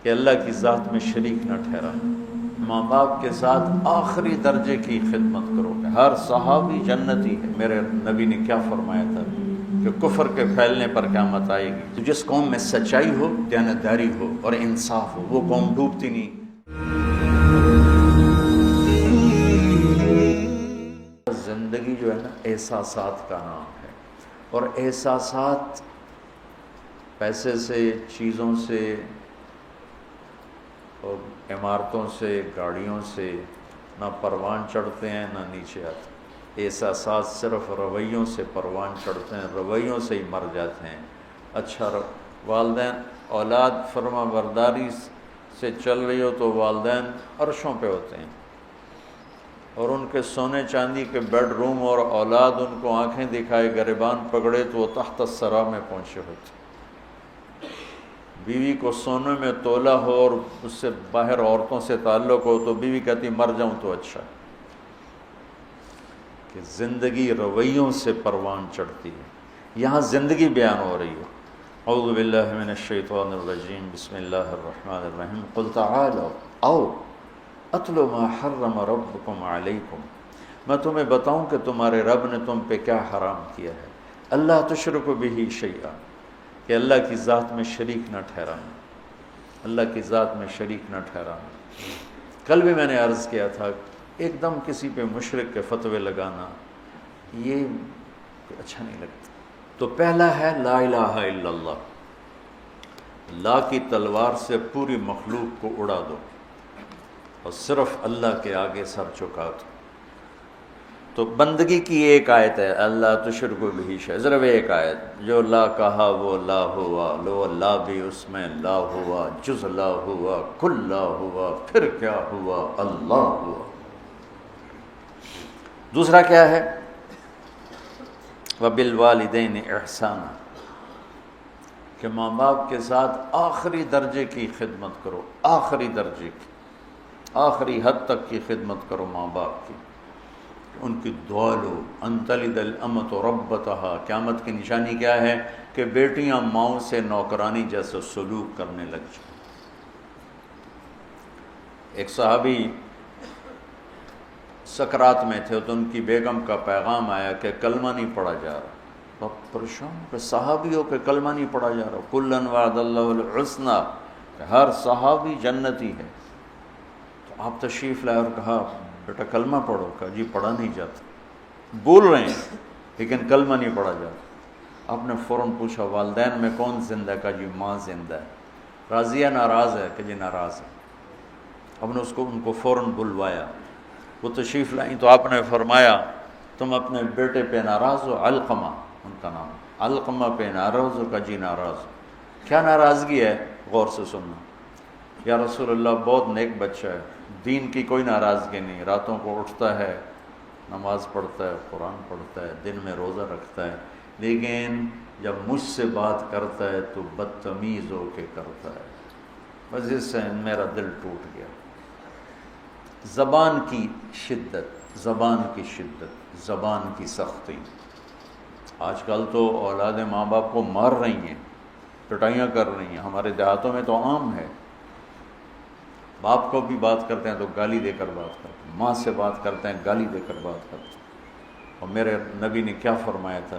کہ اللہ کی ذات میں شریک نہ ٹھہرانا، ماں باپ کے ساتھ آخری درجے کی خدمت کرو گے۔ ہر صحابی جنتی ہے۔ میرے نبی نے کیا فرمایا تھا کہ کفر کے پھیلنے پر قیامت آئے گی تو جس قوم میں سچائی ہو، دیانتداری ہو اور انصاف ہو، وہ قوم ڈوبتی نہیں۔ زندگی جو ہے نا احساسات کا نام ہے، اور احساسات پیسے سے، چیزوں سے اور عمارتوں سے، گاڑیوں سے نہ پروان چڑھتے ہیں نہ نیچے آتے۔ احساسات صرف رویوں سے پروان چڑھتے ہیں، رویوں سے ہی مر جاتے ہیں۔ اچھا والدین اولاد فرما برداری سے چل رہی ہو تو والدین عرشوں پہ ہوتے ہیں، اور ان کے سونے چاندی کے بیڈ روم، اور اولاد ان کو آنکھیں دکھائے گریبان پکڑے تو وہ تحت الثری میں پہنچے ہوتے ہیں۔ بیوی کو سونے میں تولا ہو اور اس سے باہر عورتوں سے تعلق ہو تو بیوی کہتی مر جاؤں تو اچھا ہے۔ کہ زندگی رویوں سے پروان چڑھتی ہے۔ یہاں زندگی بیان ہو رہی ہے۔ اعوذ باللہ من الشیطان الرجیم، بسم اللہ الرحمن الرحیم، قل تعالوا او اتل ما حرم ربکم علیکم، میں تمہیں بتاؤں کہ تمہارے رب نے تم پہ کیا حرام کیا ہے۔ اللہ تشرکوا بہ شیئا، کہ اللہ کی ذات میں شریک نہ ٹھہرانا، اللہ کی ذات میں شریک نہ ٹھہرانا۔ کل بھی میں نے عرض کیا تھا ایک دم کسی پہ مشرک کے فتوے لگانا یہ اچھا نہیں لگتا۔ تو پہلا ہے لا الہ الا اللہ، لا کی تلوار سے پوری مخلوق کو اڑا دو اور صرف اللہ کے آگے سر جھکا دو۔ تو بندگی کی ایک آیت ہے اللہ تشرکوا بہ شیئا، صرف ایک آیت، جو لا کہا وہ لا ہوا، لو لا بھی اس میں لا ہوا، جز لا ہوا، کل لا ہوا، پھر کیا ہوا، اللہ ہوا۔ دوسرا کیا ہے؟ وبالوالدین احسانا، کہ ماں باپ کے ساتھ آخری درجے کی خدمت کرو، آخری درجے کی، آخری حد تک کی خدمت کرو ماں باپ کی، ان کی دعا لو۔ ان تلد الامۃ ربتہا، قیامت کی نشانی کیا ہے؟ کہ بیٹیاں ماؤں سے نوکرانی جیسے سلوک کرنے لگ جائیں۔ ایک صحابی سکرات میں تھے تو ان کی بیگم کا پیغام آیا کہ کلمہ نہیں پڑھا جا رہا۔ بہت پریشان کہ صحابی ہو کہ کلمہ نہیں پڑھا جا رہا، کلن وعد اللہ الحسنی، کہ ہر صحابی جنتی ہے۔ تو آپ تشریف لائے اور کہا بیٹا کلمہ پڑھو، کہا جی پڑھا نہیں جاتا، بول رہے ہیں لیکن کلمہ نہیں پڑھا جاتا۔ آپ نے فوراً پوچھا والدین میں کون زندہ ہے؟ کہا جی ماں زندہ ہے۔ راضیہ ناراض ہے؟ کہ جی ناراض ہے۔ ہم نے ان کو فوراً بلوایا، وہ تشریف لائیں تو آپ نے فرمایا تم اپنے بیٹے پہ ناراض ہو؟ علقمہ ان کا نام، علقمہ پہ ناراض ہو؟ کہ جی ناراض ہو۔ کیا ناراضگی ہے؟ غور سے سننا۔ یا رسول اللہ بہت نیک بچہ ہے، دین کی کوئی ناراضگی نہیں، راتوں کو اٹھتا ہے، نماز پڑھتا ہے، قرآن پڑھتا ہے، دن میں روزہ رکھتا ہے، لیکن جب مجھ سے بات کرتا ہے تو بدتمیز ہو کے کرتا ہے۔ بس اس سے میرا دل ٹوٹ گیا۔ زبان کی شدت، زبان کی شدت، زبان کی سختی۔ آج کل تو اولادیں ماں باپ کو مار رہی ہیں، پٹائیاں کر رہی ہیں، ہمارے دیہاتوں میں تو عام ہے۔ باپ کو بھی بات کرتے ہیں تو گالی دے کر بات کرتے ہیں، ماں سے بات کرتے ہیں گالی دے کر بات کرتے ہیں۔ اور میرے نبی نے کیا فرمایا تھا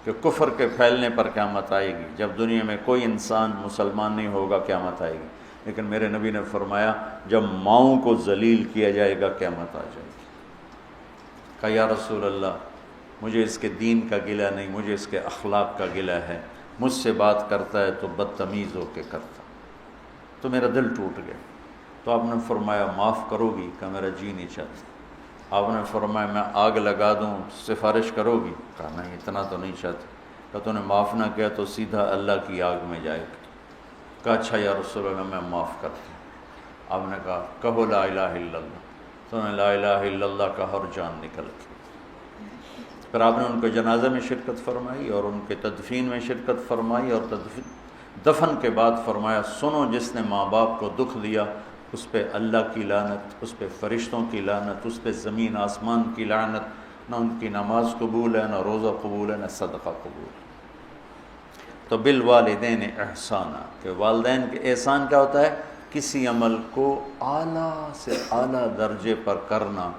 کہ کفر کے پھیلنے پر قیامت آئے گی، جب دنیا میں کوئی انسان مسلمان نہیں ہوگا قیامت آئے گی، لیکن میرے نبی نے فرمایا جب ماؤں کو ذلیل کیا جائے گا قیامت آ جائے گی۔ کہا یا رسول اللہ مجھے اس کے دین کا گلہ نہیں، مجھے اس کے اخلاق کا گلہ ہے، مجھ سے بات کرتا ہے تو بدتمیز ہو کے کرتا، تو میرا دل ٹوٹ گیا۔ تو آپ نے فرمایا معاف کرو گی؟ کہ میرا جی نہیں چاہتا۔ آپ نے فرمایا میں آگ لگا دوں سفارش کرو گی؟ کہا نہیں اتنا تو نہیں چاہتا۔ کہ تو نے معاف نہ کیا تو سیدھا اللہ کی آگ میں جائے گا۔ کہا اچھا یا رسول اللہ میں معاف کرتا ہوں۔ آپ نے کہا کہو لا الہ الا اللہ، تو نے لا الہ الا اللہ کا ہر جان نکل گئی۔ پھر آپ نے ان کے جنازے میں شرکت فرمائی اور ان کے تدفین میں شرکت فرمائی، اور دفن کے بعد فرمایا سنو جس نے ماں باپ کو دکھ دیا اس پہ اللہ کی لعنت، اس پہ فرشتوں کی لعنت، اس پہ زمین آسمان کی لعنت، نہ ان کی نماز قبول ہے، نہ روزہ قبول ہے، نہ صدقہ قبول ہے۔ تو بالوالدین احسانا، کہ والدین کے احسان کیا ہوتا ہے؟ کسی عمل کو اعلیٰ سے اعلیٰ درجے پر کرنا،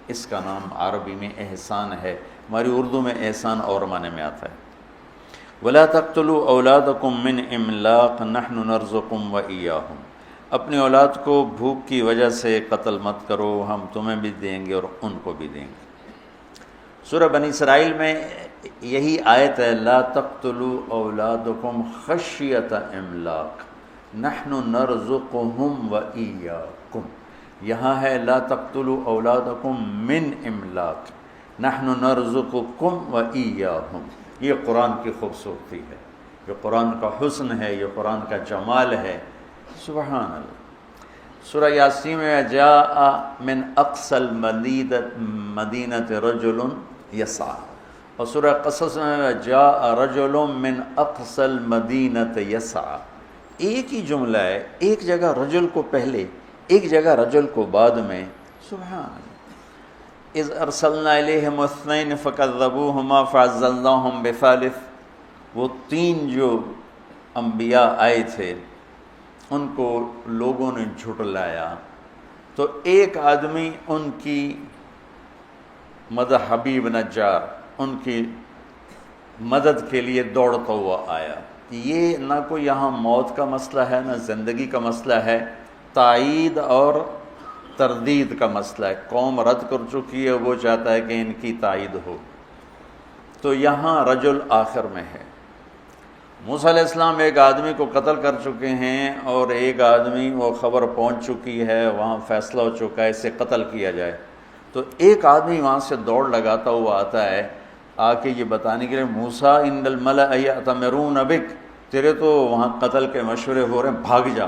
اس کا نام عربی میں احسان ہے۔ ہماری اردو میں احسان اور معنی میں آتا ہے۔ وَلَا تَقْتُلُوا أَوْلَادَكُم مِّنْ إِمْلَاقٍ نَحْنُ نَرْزُقُكُمْ وَإِيَّاهُمْ، اپنی اولاد کو بھوک کی وجہ سے قتل مت کرو، ہم تمہیں بھی دیں گے اور ان کو بھی دیں گے۔ سورہ بنی اسرائیل میں یہی آیت ہے، لا تقتلوا اولادکم خشیۃ املاق نحن نرزقهم وإیاکم، یہاں ہے لا تقتلوا اولادکم من املاق نحن نرزقکم وإیاہم۔ یہ قرآن کی خوبصورتی ہے، یہ قرآن کا حسن ہے، یہ قرآن کا جمال ہے، سبحان اللہ۔ سورہ یاسین میں جاء من اقصى المدینۃ رجل یسعی، اور سورہ قصص میں جاء رجل من اقصى المدینۃ یسعی، ایک ہی جملہ ہے، ایک جگہ رجل کو پہلے، ایک جگہ رجل کو بعد میں، سبحان اللہ۔ اذ ارسلنا الیہم اثنین فکذبوہما فعززناہم بثالث، وہ تین جو انبیاء آئے تھے ان کو لوگوں نے جھٹلایا، تو ایک آدمی ان کی مدد، حبیب نجار، ان کی مدد کے لیے دوڑتا ہوا آیا۔ یہ نہ کوئی یہاں موت کا مسئلہ ہے، نہ زندگی کا مسئلہ ہے، تائید اور تردید کا مسئلہ ہے۔ قوم رد کر چکی ہے، وہ چاہتا ہے کہ ان کی تائید ہو، تو یہاں رجل آخر میں ہے۔ موسیٰ علیہ السلام ایک آدمی کو قتل کر چکے ہیں، اور ایک آدمی، وہ خبر پہنچ چکی ہے، وہاں فیصلہ ہو چکا ہے اسے قتل کیا جائے، تو ایک آدمی وہاں سے دوڑ لگاتا ہوا آتا ہے، آ کے یہ بتانے کے لیے موسیٰ ان الملأ یأتمرون بک، تیرے تو وہاں قتل کے مشورے ہو رہے ہیں، بھاگ جا۔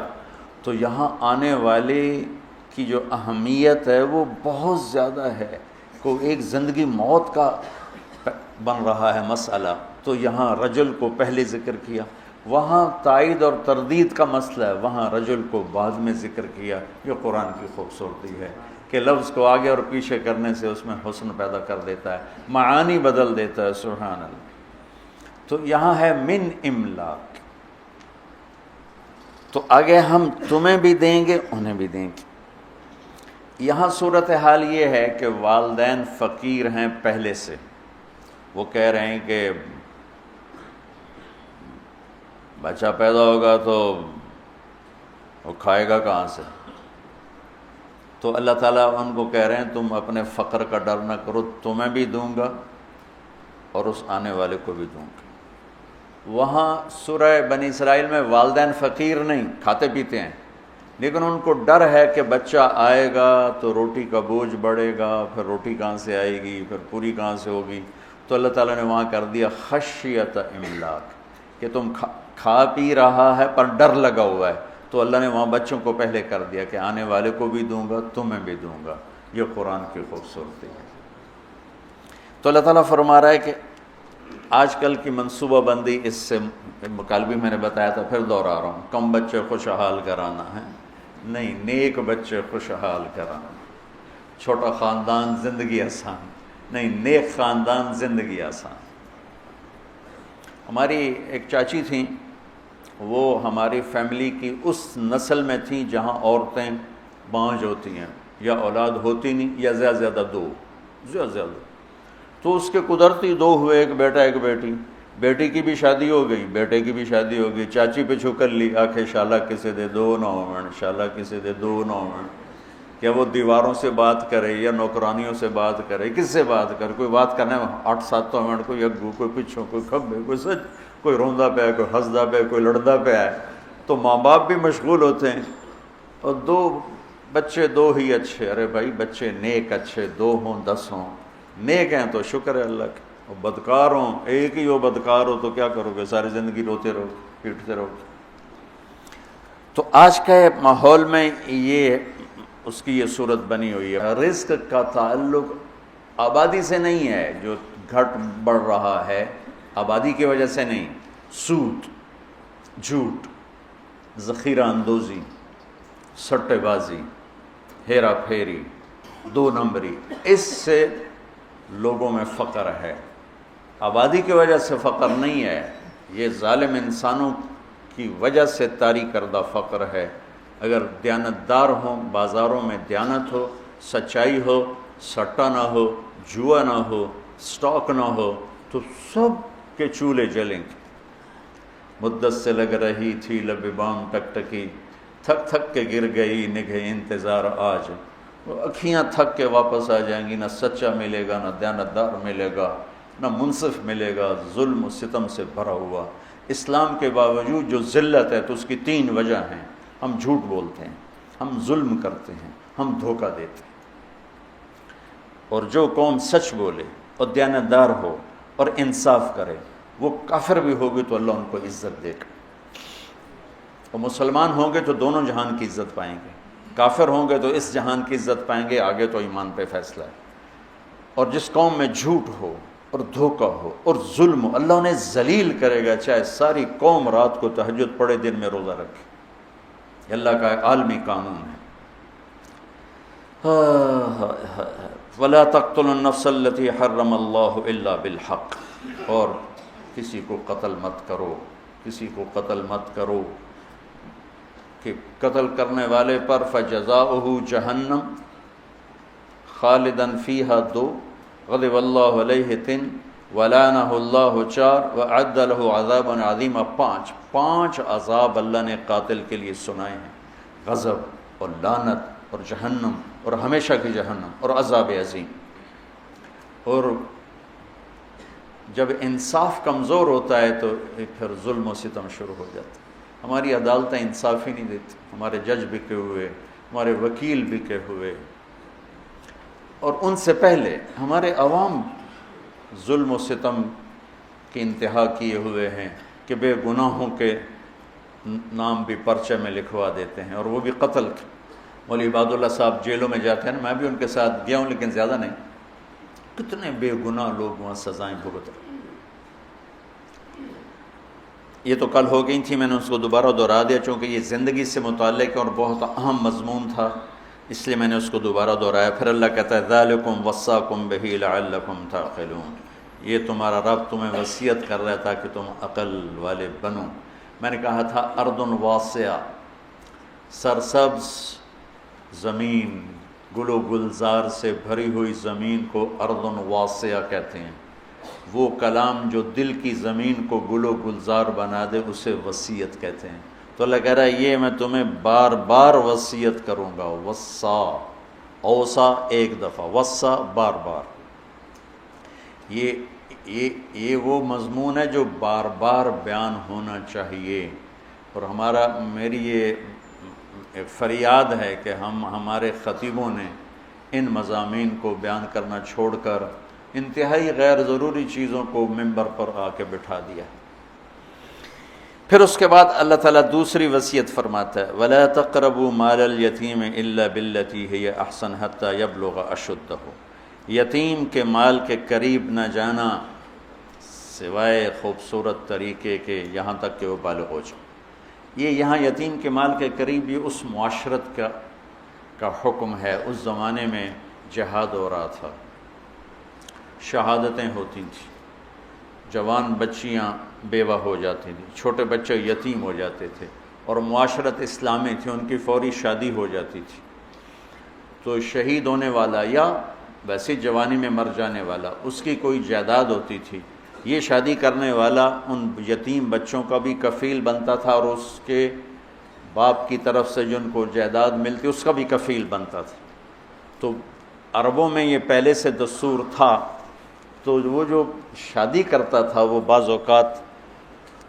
تو یہاں آنے والے کی جو اہمیت ہے وہ بہت زیادہ ہے، کو ایک زندگی موت کا بن رہا ہے مسئلہ، تو یہاں رجل کو پہلے ذکر کیا، وہاں تائید اور تردید کا مسئلہ ہے، وہاں رجل کو بعد میں ذکر کیا۔ یہ قرآن کی خوبصورتی ہے کہ لفظ کو آگے اور پیچھے کرنے سے اس میں حسن پیدا کر دیتا ہے، معانی بدل دیتا ہے، سبحان اللہ۔ تو یہاں ہے من املاق، تو آگے ہم تمہیں بھی دیں گے انہیں بھی دیں گے۔ یہاں صورتحال یہ ہے کہ والدین فقیر ہیں پہلے سے، وہ کہہ رہے ہیں کہ بچہ پیدا ہوگا تو وہ کھائے گا کہاں سے، تو اللہ تعالیٰ ان کو کہہ رہے ہیں تم اپنے فقر کا ڈر نہ کرو، تمہیں بھی دوں گا اور اس آنے والے کو بھی دوں گا۔ وہاں سورہ بنی اسرائیل میں والدین فقیر نہیں، کھاتے پیتے ہیں، لیکن ان کو ڈر ہے کہ بچہ آئے گا تو روٹی کا بوجھ بڑھے گا، پھر روٹی کہاں سے آئے گی، پھر پوری کہاں سے ہوگی، تو اللہ تعالیٰ نے وہاں کر دیا خشیۃ املاق، کہ تم کھا پی رہا ہے پر ڈر لگا ہوا ہے، تو اللہ نے وہاں بچوں کو پہلے کر دیا کہ آنے والے کو بھی دوں گا، تمہیں بھی دوں گا۔ یہ قرآن کی خوبصورتی ہے۔ تو اللہ تعالیٰ فرما رہا ہے کہ آج کل کی منصوبہ بندی، اس سے کل بھی میں نے بتایا تھا، پھر دوہرا رہا ہوں، کم بچے خوشحال کرانا ہے نہیں، نیک بچے خوشحال کرانا، چھوٹا خاندان زندگی آسان نہیں، نیک خاندان زندگی آسان۔ ہماری ایک چاچی تھیں، وہ ہماری فیملی کی اس نسل میں تھیں جہاں عورتیں بانجھ ہوتی ہیں، یا اولاد ہوتی نہیں، یا زیادہ زیادہ دو، تو اس کے قدرتی دو ہوئے، ایک بیٹا ایک بیٹی، بیٹی کی بھی شادی ہو گئی، بیٹے کی بھی شادی ہو گئی، چاچی پہ چھو کر لی آنکھیں، شالہ کسے دے دو نومن، شالہ کسے دے دو نومن، کیا وہ دیواروں سے بات کرے یا نوکرانیوں سے بات کرے، کس سے بات کرے، کوئی بات کرنے میں 8-7 منٹ، کوئی اگو، کوئی پچھوں، کوئی کھبے، کوئی سچ، کوئی روندا پہ ہے، کوئی ہنسدا پہ ہے، کوئی لڑدا پہ ہے، تو ماں باپ بھی مشغول ہوتے ہیں، اور دو بچے دو ہی اچھے، ارے بھائی بچے نیک اچھے 2 ہوں 10 ہوں، نیک ہیں تو شکر ہے اللہ کا، اور بدکار ہوں، ایک ہی ہو بدکار ہو تو کیا کرو گے، ساری زندگی روتے رہو، پیٹتے رہو۔ تو آج کے ماحول میں یہ اس کی یہ صورت بنی ہوئی ہے۔ رزق کا تعلق آبادی سے نہیں ہے، جو گھٹ بڑھ رہا ہے آبادی کی وجہ سے نہیں، سود، جھوٹ، ذخیرہ اندوزی، سٹے بازی، ہیرا پھیری، 2 نمبری، اس سے لوگوں میں فقر ہے، آبادی کی وجہ سے فقر نہیں ہے، یہ ظالم انسانوں کی وجہ سے طاری کردہ فقر ہے۔ اگر دیانتدار ہوں، بازاروں میں دیانت ہو، سچائی ہو، سٹا نہ ہو، جوا نہ ہو، سٹاک نہ ہو، تو سب کے چولہے جلیں گے۔ مدت سے لگ رہی تھی لب بام ٹک ٹکی، تھک تھک کے گر گئی نگہ انتظار آج۔ وہ اکھیاں تھک کے واپس آ جائیں گی، نہ سچا ملے گا، نہ دیانتدار ملے گا، نہ منصف ملے گا، ظلم و ستم سے بھرا ہوا۔ اسلام کے باوجود جو ذلت ہے تو اس کی 3 وجہ ہیں۔ ہم جھوٹ بولتے ہیں، ہم ظلم کرتے ہیں، ہم دھوکہ دیتے ہیں۔ اور جو قوم سچ بولے اور دیانتدار ہو اور انصاف کرے، وہ کافر بھی ہوگی تو اللہ ان کو عزت دے گا، اور مسلمان ہوں گے تو دونوں جہان کی عزت پائیں گے، کافر ہوں گے تو اس جہان کی عزت پائیں گے، آگے تو ایمان پہ فیصلہ ہے۔ اور جس قوم میں جھوٹ ہو اور دھوکہ ہو اور ظلم ہو، اللہ انہیں ذلیل کرے گا، چاہے ساری قوم رات کو تہجد پڑھے دن میں روزہ رکھے۔ یہ اللہ کا ایک عالمی قانون ہے۔ وَلَا تَقْتُلُوا النَّفْسَ الَّتِي حَرَّمَ اللَّهُ إِلَّا بِالْحَقِّ، اور کسی کو قتل مت کرو، کسی کو قتل مت کرو، کہ قتل کرنے والے پر فَجَزَاؤُهُ جَهَنَّمْ خَالِدًا فِيهَا 2، غضب اللہ علیہ 3، وَلَعَنَهُ اللَّهُ 4، وَأَعَدَّ لَهُ عَذَابًا عَظِيمًا 5 عذاب اللہ نے قاتل کے لیے سنائے ہیں، غضب اور لعنت اور جہنم اور ہمیشہ کی جہنم اور عذاب عظیم۔ اور جب انصاف کمزور ہوتا ہے تو پھر ظلم و ستم شروع ہو جاتا ہے۔ ہماری عدالتیں انصاف ہی نہیں دیتی، ہمارے جج بکے ہوئے، ہمارے وکیل بکے ہوئے، اور ان سے پہلے ہمارے عوام ظلم و ستم کی انتہا کیے ہوئے ہیں کہ بے گناہوں کے نام بھی پرچے میں لکھوا دیتے ہیں، اور وہ بھی قتل کے۔ مولوی عباد اللہ صاحب جیلوں میں جاتے ہیں، میں بھی ان کے ساتھ گیا ہوں لیکن زیادہ نہیں، کتنے بے گناہ لوگ وہاں سزائیں بھگت رہے۔ یہ تو کل ہو گئی تھی، میں نے اس کو دوبارہ دہرا دیا چونکہ یہ زندگی سے متعلق اور بہت اہم مضمون تھا، اس لیے میں نے اس کو دوبارہ دہرایا۔ پھر اللہ کہتا ہے ذالکم وصاکم بہ لعلکم تعقلون، یہ تمہارا رب تمہیں وصیت کر رہا تھا کہ تم عقل والے بنو۔ میں نے کہا تھا ارض واسعہ، سرسبز زمین، گل و گلزار سے بھری ہوئی زمین کو ارض واسعہ کہتے ہیں۔ وہ کلام جو دل کی زمین کو گل و گلزار بنا دے اسے وصیت کہتے ہیں۔ تو اللہ کہہ رہا ہے یہ میں تمہیں بار بار وصیت کروں گا۔ وصا، اوصا ایک دفعہ، وصا بار بار۔ یہ وہ مضمون ہے جو بار بار بیان ہونا چاہیے، اور میری یہ ایک فریاد ہے کہ ہمارے خطیبوں نے ان مضامین کو بیان کرنا چھوڑ کر انتہائی غیر ضروری چیزوں کو منبر پر آ کے بٹھا دیا۔ پھر اس کے بعد اللہ تعالیٰ دوسری وصیت فرماتا ہے وَلَا تَقْرَبُوا مَالَ الْيَتِيمِ إِلَّا بِالَّتِي هِيَ أَحْسَنُ حَتَّى يَبْلُغَ أَشُدَّهُ، یتیم کے مال کے قریب نہ جانا سوائے خوبصورت طریقے کے یہاں تک کہ وہ بالغ ہو جائے۔ یہ یہاں یتیم کے مال کے قریب یہ اس معاشرت کا حکم ہے۔ اس زمانے میں جہاد ہو رہا تھا، شہادتیں ہوتی تھیں، جوان بچیاں بیوہ ہو جاتی تھیں، چھوٹے بچے یتیم ہو جاتے تھے، اور معاشرت اسلامی تھی، ان کی فوری شادی ہو جاتی تھی۔ تو شہید ہونے والا یا ویسی جوانی میں مر جانے والا، اس کی کوئی جائیداد ہوتی تھی، یہ شادی کرنے والا ان یتیم بچوں کا بھی کفیل بنتا تھا، اور اس کے باپ کی طرف سے جن کو جائیداد ملتی اس کا بھی کفیل بنتا تھا۔ تو عربوں میں یہ پہلے سے دستور تھا، تو وہ جو شادی کرتا تھا وہ بعض اوقات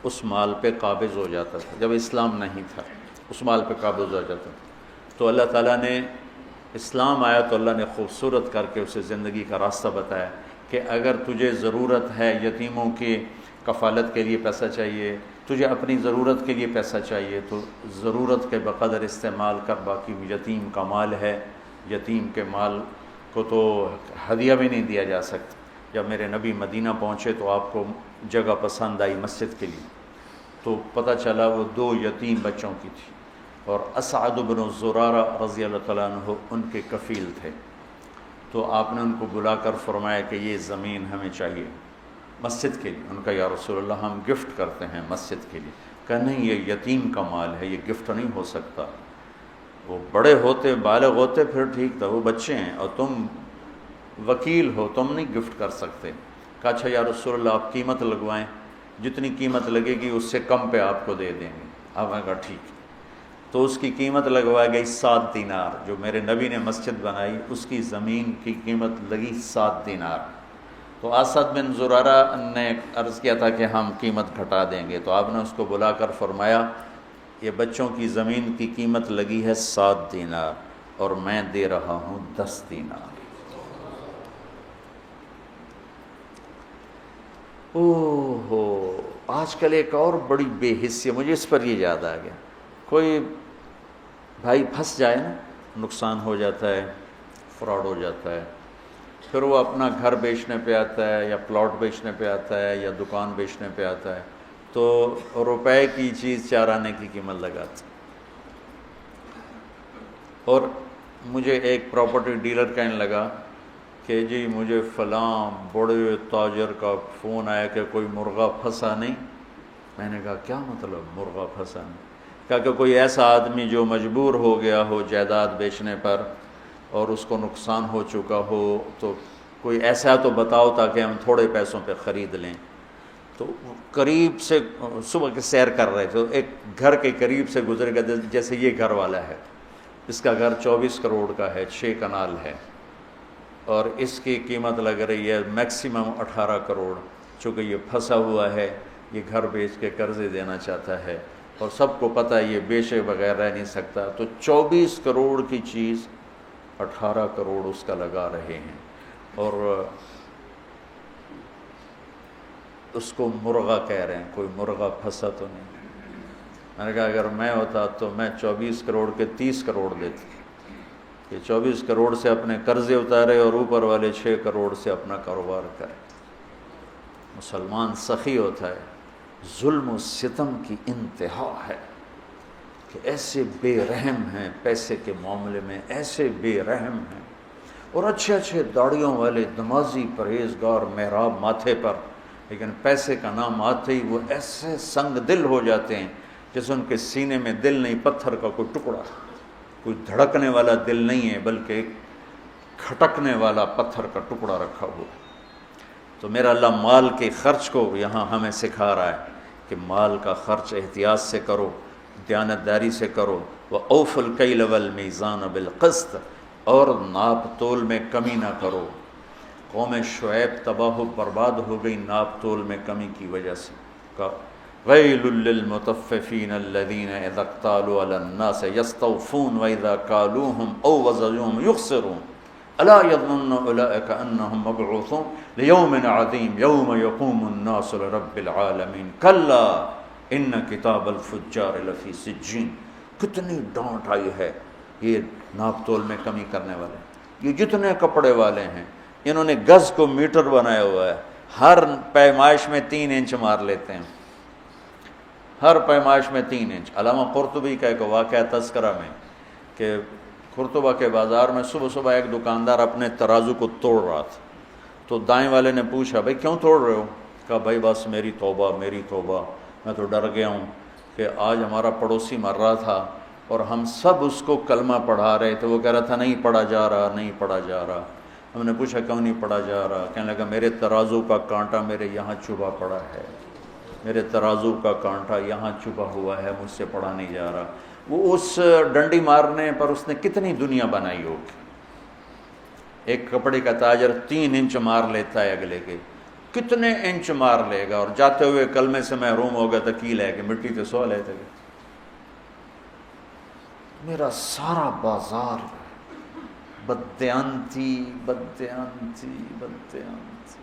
اس مال پہ قابض ہو جاتا تھا، جب اسلام نہیں تھا اس مال پہ قابض ہو جاتا تھا۔ تو اللہ تعالیٰ نے اسلام آیا تو اللہ نے خوبصورت کر کے اسے زندگی کا راستہ بتایا کہ اگر تجھے ضرورت ہے، یتیموں کی کفالت کے لیے پیسہ چاہیے، تجھے اپنی ضرورت کے لیے پیسہ چاہیے، تو ضرورت کے بقدر استعمال کر، باقی یتیم کا مال ہے، یتیم کے مال کو تو ہدیہ بھی نہیں دیا جا سکتا۔ جب میرے نبی مدینہ پہنچے تو آپ کو جگہ پسند آئی مسجد کے لیے، تو پتہ چلا وہ 2 یتیم بچوں کی تھی، اور اسعد بن زرارہ رضی اللہ تعالیٰ عنہ ان کے کفیل تھے۔ تو آپ نے ان کو بلا کر فرمایا کہ یہ زمین ہمیں چاہیے مسجد کے لیے۔ ان کا یا رسول اللہ ہم گفٹ کرتے ہیں مسجد کے لیے۔ کہا نہیں، یہ یتیم کا مال ہے، یہ گفٹ نہیں ہو سکتا۔ وہ بڑے ہوتے بالغ ہوتے پھر ٹھیک تھا، وہ بچے ہیں اور تم وکیل ہو، تم نہیں گفٹ کر سکتے۔ کہا اچھا یا رسول اللہ آپ قیمت لگوائیں، جتنی قیمت لگے گی اس سے کم پہ آپ کو دے دیں گے۔ آپ نے کہا ٹھیک ہے، تو اس کی قیمت لگوائی گئی 7 دینار، جو میرے نبی نے مسجد بنائی اس کی زمین کی قیمت لگی 7 دینار۔ تو اسد بن زرارہ نے عرض کیا تھا کہ ہم قیمت گھٹا دیں گے، تو آپ نے اس کو بلا کر فرمایا یہ بچوں کی زمین کی قیمت لگی ہے 7 دینار اور میں دے رہا ہوں 10 دینار۔ اوہ ہو، آج کل ایک اور بڑی بے حسی، مجھے اس پر یہ یاد آ گیا، کوئی بھائی پھنس جائے نا، نقصان ہو جاتا ہے، فراڈ ہو جاتا ہے، پھر وہ اپنا گھر بیچنے پہ آتا ہے یا پلاٹ بیچنے پہ آتا ہے یا دکان بیچنے پہ آتا ہے تو روپے کی چیز 4 آنے کی قیمت لگاتا ہے۔ اور مجھے ایک پراپرٹی ڈیلر کہنے لگا کہ جی مجھے فلاں بڑے تاجر کا فون آیا کہ کوئی مرغہ پھنسا نہیں۔ میں نے کہا کیا مطلب مرغہ پھنسا نہیں؟ کہا کہ کوئی ایسا آدمی جو مجبور ہو گیا ہو جائیداد بیچنے پر اور اس کو نقصان ہو چکا ہو، تو کوئی ایسا تو بتاؤ تاکہ ہم تھوڑے پیسوں پہ خرید لیں۔ تو قریب سے صبح کے سیر کر رہے تھے، ایک گھر کے قریب سے گزر گیا، جیسے یہ گھر والا ہے، اس کا گھر 24 کروڑ کا ہے، 6 کنال ہے اور اس کی قیمت لگ رہی ہے میکسیمم 18 کروڑ۔ چونکہ یہ پھنسا ہوا ہے، یہ گھر بیچ کے قرضے دینا چاہتا ہے اور سب کو پتہ ہے یہ بیچے بغیر رہ نہیں سکتا، تو 24 کروڑ کی چیز 18 کروڑ اس کا لگا رہے ہیں اور اس کو مرغہ کہہ رہے ہیں۔ کوئی مرغہ پھنسا تو نہیں۔ میں نے کہا اگر میں ہوتا تو میں 24 کروڑ کے 30 کروڑ دیتا، کہ 24 کروڑ سے اپنے قرضے اتارے اور اوپر والے 6 کروڑ سے اپنا کاروبار کرے۔ مسلمان سخی ہوتا ہے، ظلم و ستم کی انتہا ہے کہ ایسے بے رحم ہیں، پیسے کے معاملے میں ایسے بے رحم ہیں، اور اچھے اچھے داڑھیوں والے نمازی پرہیزگار محراب ماتھے پر، لیکن پیسے کا نام آتے ہی وہ ایسے سنگ دل ہو جاتے ہیں جیسے ان کے سینے میں دل نہیں، پتھر کا کوئی ٹکڑا، کوئی دھڑکنے والا دل نہیں ہے بلکہ ایک کھٹکنے والا پتھر کا ٹکڑا رکھا ہوا۔ تو میرا اللہ مال کے خرچ کو یہاں ہمیں سکھا رہا ہے کہ مال کا خرچ احتیاط سے کرو، دیانتداری سے کرو، وَأَوْفُوا الْكَيْلَ وَالْمِيزَانَ بِالْقِسْطِ، اور ناپ تول میں کمی نہ کرو۔ قوم شعیب تباہ و برباد ہو گئی ناپ تول میں کمی کی وجہ سے۔ وَيْلٌ لِّلْمُطَفِّفِينَ الَّذِينَ إِذَا اكْتَالُوا عَلَى النَّاسِ يَسْتَوْفُونَ وَإِذَا كَالُوهُمْ أَوْ وَزَنُوهُمْ يُخْسِرُونَ أَلَا يَظُنُّ أُولَٰئِكَ أَنَّهُمْ مَبْعُوثُونَ لِيَوْمٍ عَظِيمٍ يَوْمَ يَقُومُ النَّاسُ لِرَبِّ الْعَالَمِينَ كَلَّا إِنَّ كِتَابَ الْفُجَّارِ لَفِي سِجِّينٍ۔ کتنی ڈانٹ آئی ہے یہ ناپ تول میں کمی کرنے والے، یہ جتنے کپڑے والے ہیں انہوں نے گز کو میٹر بنایا ہوا ہے، ہر پیمائش میں 3 انچ مار لیتے ہیں، ہر پیمائش میں 3 انچ۔ علامہ قرطبی کا ایک واقعہ تذکرہ میں کہ قرطبہ کے بازار میں صبح صبح ایک دکاندار اپنے ترازو کو توڑ رہا تھا، تو دائیں والے نے پوچھا بھائی کیوں توڑ رہے ہو؟ کہا بھائی بس میری توبہ میری توبہ، میں تو ڈر گیا ہوں کہ آج ہمارا پڑوسی مر رہا تھا اور ہم سب اس کو کلمہ پڑھا رہے تھے، وہ کہہ رہا تھا نہیں پڑھا جا رہا نہیں پڑھا جا رہا۔ ہم نے پوچھا کیوں نہیں پڑھا جا رہا؟ کہنے لگا میرے ترازو کا کانٹا میرے یہاں چبھا پڑا ہے، میرے ترازو کا کانٹا یہاں چبھا ہوا ہے، مجھ سے پڑھا نہیں جا رہا۔ وہ اس ڈنڈی مارنے پر اس نے کتنی دنیا بنائی ہوگی۔ ایک کپڑے کا تاجر 3 انچ مار لیتا ہے اگلے کے، کتنے انچ مار لے گا، اور جاتے ہوئے کلمے سے محروم ہو گیا تو کی لے کے مٹی تے سو لیتے گئے۔ میرا سارا بازار بددیانتی بددیانتی بددیانتی،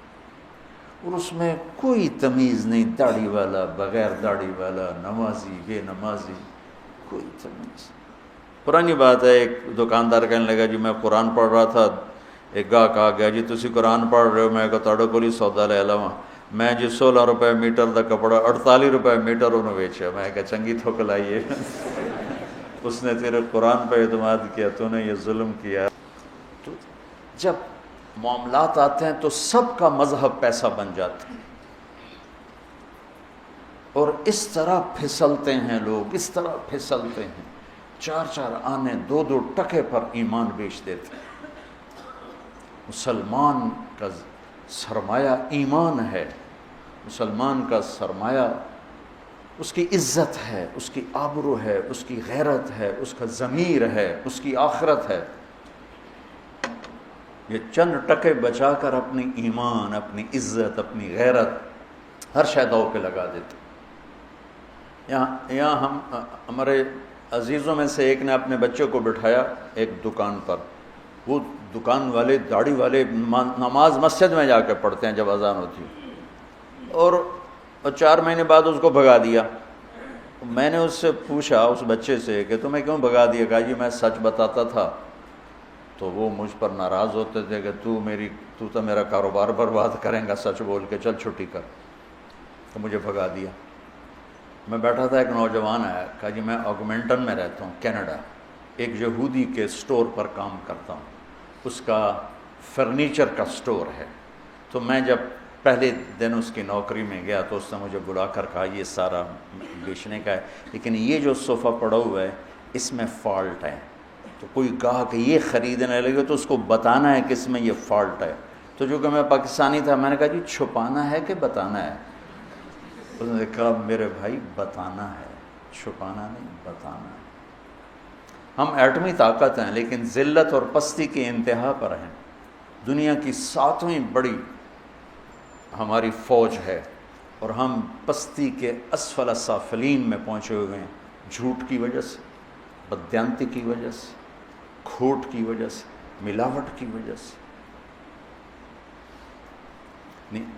اور اس میں کوئی تمیز نہیں، داڑھی والا بغیر داڑھی والا، نمازی بے نمازی، کوئی تمیز۔ پرانی بات ہے، ایک دکاندار کہنے لگا جی میں قرآن پڑھ رہا تھا، ایک گاہک آ گیا جی تسی قرآن پڑھ رہے ہو؟ میں کہا تہاڈے کول ہی سودا لے لواں۔ میں جی 16 روپے میٹر دا کپڑا 48 روپے میٹر انہوں بیچا۔ میں کہا چنگی تھوک لائیے، اس نے تیرے قرآن پہ اعتماد کیا، تو نے یہ ظلم کیا۔ تو جب معاملات آتے ہیں تو سب کا مذہب پیسہ بن جاتا ہے، اور اس طرح پھسلتے ہیں لوگ، اس طرح پھسلتے ہیں۔ 4 آنے 2 ٹکے پر ایمان بیچ دیتے. مسلمان کا سرمایہ ایمان ہے، مسلمان کا سرمایہ اس کی عزت ہے، اس کی آبرو ہے، اس کی غیرت ہے، اس کا ضمیر ہے، اس کی آخرت ہے. یہ چند ٹکے بچا کر اپنی ایمان، اپنی عزت، اپنی غیرت ہر شے داؤ پہ لگا دیتے. یہاں ہم ہمارے عزیزوں میں سے ایک نے اپنے بچے کو بٹھایا ایک دکان پر. وہ دکان والے داڑھی والے نماز مسجد میں جا کے پڑھتے ہیں جب اذان ہوتی ہے، اور 4 مہینے بعد اس کو بھگا دیا. میں نے اس سے پوچھا اس بچے سے کہ تمہیں کیوں بھگا دیا؟ کہا جی میں سچ بتاتا تھا تو وہ مجھ پر ناراض ہوتے تھے کہ تو تو میرا کاروبار برباد کریں گا سچ بول کے، چل چھٹی کر. تو مجھے بھگا دیا. میں بیٹھا تھا، ایک نوجوان آیا، کہا جی میں آگمنٹن میں رہتا ہوں کینیڈا، ایک یہودی کے سٹور پر کام کرتا ہوں، اس کا فرنیچر کا سٹور ہے. تو میں جب پہلے دن اس کی نوکری میں گیا تو اس نے مجھے بلا کر کہا یہ سارا بیچنے کا ہے، لیکن یہ جو صوفہ پڑا ہوا ہے اس میں فالٹ ہے. تو کوئی گاہک یہ خریدنے لگے تو اس کو بتانا ہے کہ اس میں یہ فالٹ ہے. تو جو کہ میں پاکستانی تھا، میں نے کہا جی چھپانا ہے کہ بتانا ہے؟ اس نے کہا میرے بھائی بتانا ہے، چھپانا نہیں، بتانا ہے. ہم ایٹمی طاقت ہیں لیکن ذلت اور پستی کی انتہا پر ہیں. دنیا کی 7ویں بڑی ہماری فوج ہے اور ہم پستی کے اسفل سافلین میں پہنچے ہوئے ہیں، جھوٹ کی وجہ سے، بددیانتی کی وجہ سے، کھوٹ کی وجہ سے، ملاوٹ کی وجہ سے.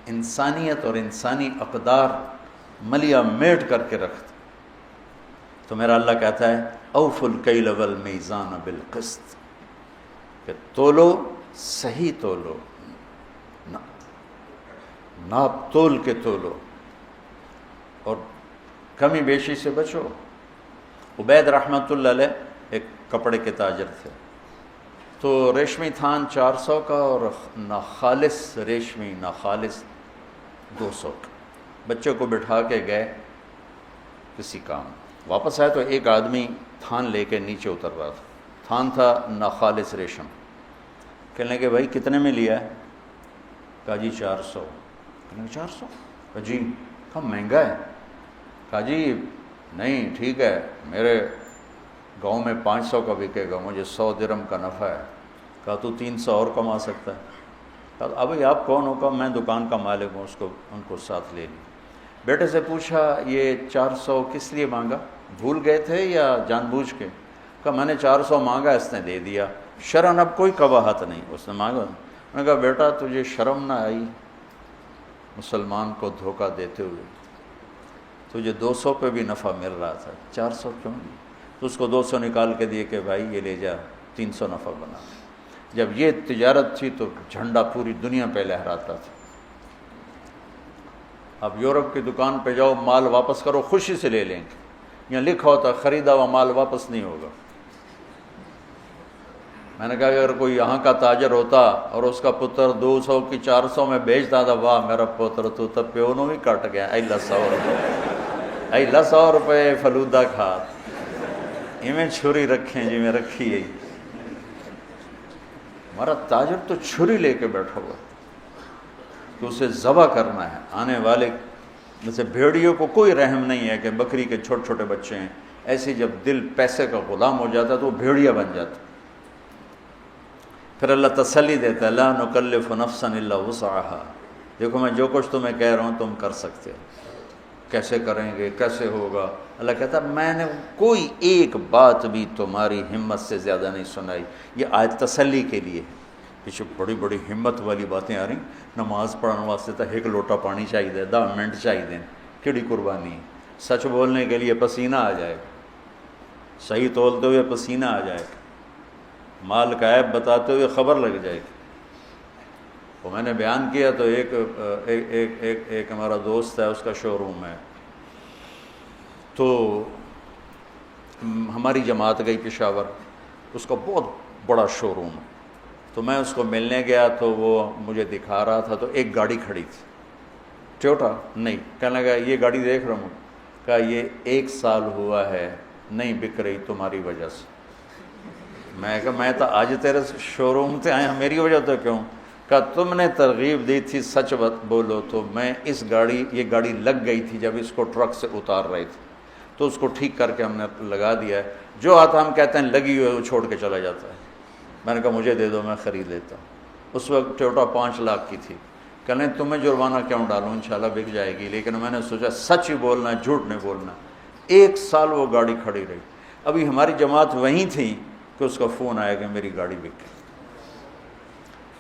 انسانیت اور انسانی اقدار ملیا میٹ کر کے رکھتے. تو میرا اللہ کہتا ہے اوفوا الکیل والمیزان بالقسط، کہ تولو، صحیح تولو، ناپ تول کے تولو اور کمی بیشی سے بچو. عبید رحمۃ اللہ علیہ ایک کپڑے کے تاجر تھے. تو ریشمی تھان 400 کا اور ناخالص ریشمی ناخالص 200 کا. بچے کو بٹھا کے گئے کسی کام، واپس آئے تو ایک آدمی تھان لے کے نیچے اتر رہا تھا. تھان تھا ناخالص ریشم. کہنے کہ بھائی کتنے میں لیا ہے؟ کہا جی 400. کہنے کہ 400؟ کہا جی. کہا مہنگا ہے. کہا جی نہیں ٹھیک ہے، میرے گاؤں میں 500 کا بکے گا، مجھے 100 درہم کا نفع ہے. کہا تو 300 اور کما سکتا ہے. کہا ابھی آپ کون ہو؟ کہا میں دکان کا مالک ہوں. ان کو ساتھ لے لی. بیٹے سے پوچھا یہ 400 کس لیے مانگا؟ بھول گئے تھے یا جان بوجھ کے؟ کہا میں نے 400 مانگا، اس نے دے دیا، شرعاً اب کوئی قباحت نہیں، اس نے مانگا. میں نے کہا بیٹا تجھے شرم نہ آئی مسلمان کو دھوکہ دیتے ہوئے؟ تجھے 200 پہ بھی نفع مل رہا تھا، 400 کیوں نہیں؟ تو اس کو 200 نکال کے دیے کہ بھائی یہ لے جا، 300 نفع بنا. جب یہ تجارت تھی تو جھنڈا پوری دنیا پہ لہراتا تھا. اب یورپ کی دکان پہ جاؤ، مال واپس کرو، خوشی سے لے لیں گے. یہاں لکھا ہوتا خریدا ہوا مال واپس نہیں ہوگا. میں نے کہا اگر کوئی یہاں کا تاجر ہوتا اور اس کا پتر 200 کی 400 میں بیچتا تھا، واہ میرا پتر تو تب پیو نو بھی کٹ گیا، ایلا 100 روپے، ایلا 100 روپے فلودہ کھا. میں چھری رکھیں جی میں رکھی ہے. ہمارا تاجر تو چھری لے کے بیٹھا ہوا کہ اسے ذبح کرنا ہے. آنے والے جیسے بھیڑیوں کو کوئی رحم نہیں ہے کہ بکری کے چھوٹے چھوٹے بچے ہیں، ایسے جب دل پیسے کا غلام ہو جاتا ہے تو وہ بھیڑیا بن جاتا. پھر اللہ تسلی دیتا ہے لا نکلف نفسا الا وسعها، دیکھو میں جو کچھ تمہیں کہہ رہا ہوں تم کر سکتے ہو. کیسے کریں گے، کیسے ہوگا؟ اللہ کہتا ہے میں نے کوئی ایک بات بھی تمہاری ہمت سے زیادہ نہیں سنائی. یہ آیت تسلی کے لیے. پیچھے بڑی بڑی ہمت والی باتیں آ رہی. نماز پڑھنے واسطے تو 1 لوٹا پانی چاہیے، 10 منٹ چاہیے، کیڑی قربانی ہے. سچ بولنے کے لیے پسینہ آ جائے گا، صحیح تولتے ہوئے پسینہ آ جائے گا، مال کا عیب بتاتے ہوئے خبر لگ جائے گی. وہ میں نے بیان کیا تو ایک ہمارا دوست ہے، اس کا شو روم ہے. تو ہماری جماعت گئی پشاور، اس کا بہت بڑا شو روم ہے. تو میں اس کو ملنے گیا تو وہ مجھے دکھا رہا تھا. تو ایک گاڑی کھڑی تھی ٹویوٹا، نہیں، کہنے لگا یہ گاڑی دیکھ رہا ہوں. کہا یہ 1 سال ہوا ہے نہیں بک رہی تمہاری وجہ سے۔ میں کہا میں تو آج تیرے شو روم سے آیا، میری وجہ تو کیوں؟ کہا تم نے ترغیب دی تھی سچ بولو، تو میں یہ گاڑی لگ گئی تھی جب اس کو ٹرک سے اتار رہے تھے، تو اس کو ٹھیک کر کے ہم نے لگا دیا ہے، جو آتا ہم کہتے ہیں لگی ہوئی وہ چھوڑ کے چلا جاتا ہے۔ میں نے کہا مجھے دے دو، میں خرید لیتا ہوں۔ اس وقت ٹویوٹا 5 لاکھ کی تھی۔ کہنے تمہیں جرمانہ کیوں ڈالوں، انشاءاللہ بک جائے گی، لیکن میں نے سوچا سچ ہی بولنا ہے، جھوٹ نہیں بولنا۔ 1 سال وہ گاڑی کھڑی رہی۔ ابھی ہماری جماعت وہیں تھی کہ اس کا فون آیا کہ میری گاڑی بک گئی۔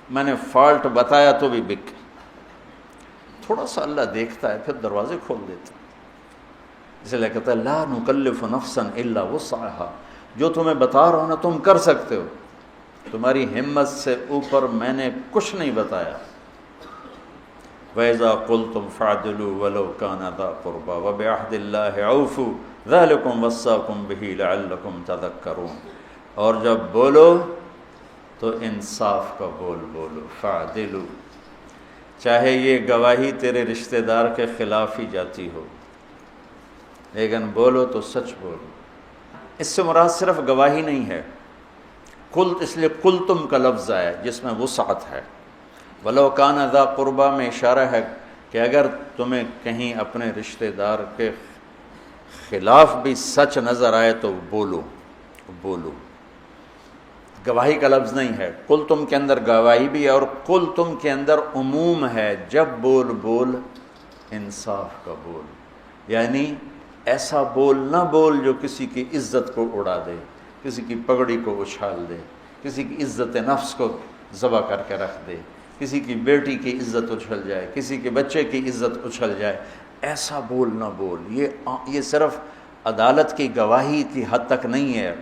میں نے فالٹ بتایا تو بھی بک گئی۔ تھوڑا سا اللہ دیکھتا ہے پھر دروازے کھول دیتا ہے۔ اس لیے کہتا ہے لا نکلف نفسا الا وسعها، جو تمہیں بتا رہا ہوں نا تم کر سکتے ہو، تمہاری ہمت سے اوپر میں نے کچھ نہیں بتایا۔ وَإِذَا قُلْتُمْ فَاعْدِلُوا وَلَوْ كَانَ ذَا قُرْبَىٰ وَبِعَهْدِ اللَّهِ أَوْفُوا ذَلِكُمْ وَصَّاكُمْ بِهِ لَعَلَّكُمْ تَذَكَّرُونَ، اور جب بولو تو انصاف کا بولو، فَاعْدِلُوا، چاہے یہ گواہی تیرے رشتہ دار کے خلاف ہی جاتی ہو، لیکن بولو تو سچ بولو۔ اس سے مراد صرف گواہی نہیں ہے، اس لیے قلتم کا لفظ آیا جس میں وسعت ہے۔ ولو کان ذا قربا میں اشارہ ہے کہ اگر تمہیں کہیں اپنے رشتہ دار کے خلاف بھی سچ نظر آئے تو بولو، گواہی کا لفظ نہیں ہے۔ قلتم کے اندر گواہی بھی ہے، اور قلتم کے اندر عموم ہے، جب بول انصاف کا بول، یعنی ایسا بول نہ بول جو کسی کی عزت کو اڑا دے، کسی کی پگڑی کو اچھال دے، کسی کی عزت نفس کو ذبح کر کے رکھ دے، کسی کی بیٹی کی عزت اچھل جائے، کسی کے بچے کی عزت اچھل جائے، ایسا بول نہ بول۔ یہ صرف عدالت کی گواہی کی حد تک نہیں ہے،